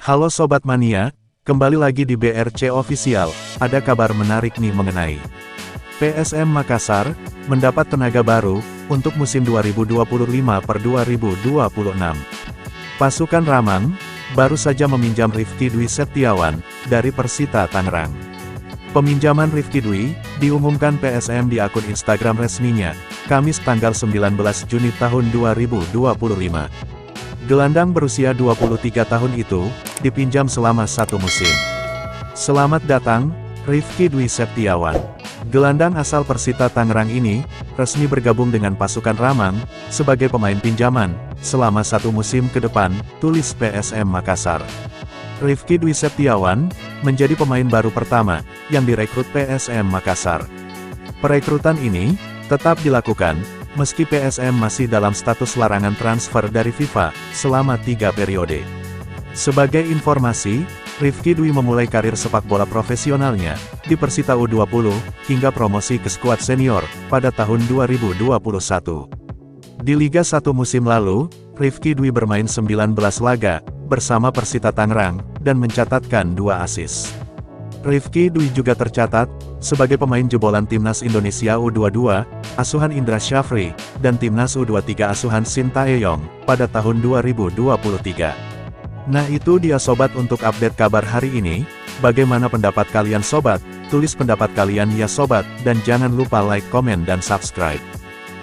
Halo Sobat Mania, kembali lagi di BRC Official. Ada kabar menarik nih mengenai PSM Makassar, mendapat tenaga baru, untuk musim 2025/2026. Pasukan Ramang, baru saja meminjam Rifky Dwi Setiawan, dari Persita Tangerang. Peminjaman Rifky Dwi, diumumkan PSM di akun Instagram resminya, Kamis tanggal 19 Juni tahun 2025. Gelandang berusia 23 tahun itu, dipinjam selama 1 musim. Selamat datang, Rifky Dwi Setiawan. Gelandang asal Persita Tangerang ini, resmi bergabung dengan pasukan Ramang, sebagai pemain pinjaman, selama 1 musim ke depan, tulis PSM Makassar. Rifky Dwi Setiawan, menjadi pemain baru pertama, yang direkrut PSM Makassar. Perekrutan ini, tetap dilakukan, meski PSM masih dalam status larangan transfer dari FIFA, selama 3 periode. Sebagai informasi, Rifky Dwi memulai karir sepak bola profesionalnya, di Persita U20, hingga promosi ke skuad senior, pada tahun 2021. Di Liga 1 musim lalu, Rifky Dwi bermain 19 laga, bersama Persita Tangerang, dan mencatatkan 2 assist. Rifky Dwi juga tercatat, sebagai pemain jebolan Timnas Indonesia U22, asuhan Indra Syafri, dan Timnas U23 asuhan Sintayong, pada tahun 2023. Nah itu dia sobat untuk update kabar hari ini. Bagaimana pendapat kalian sobat? Tulis pendapat kalian ya sobat, dan jangan lupa like, komen dan subscribe.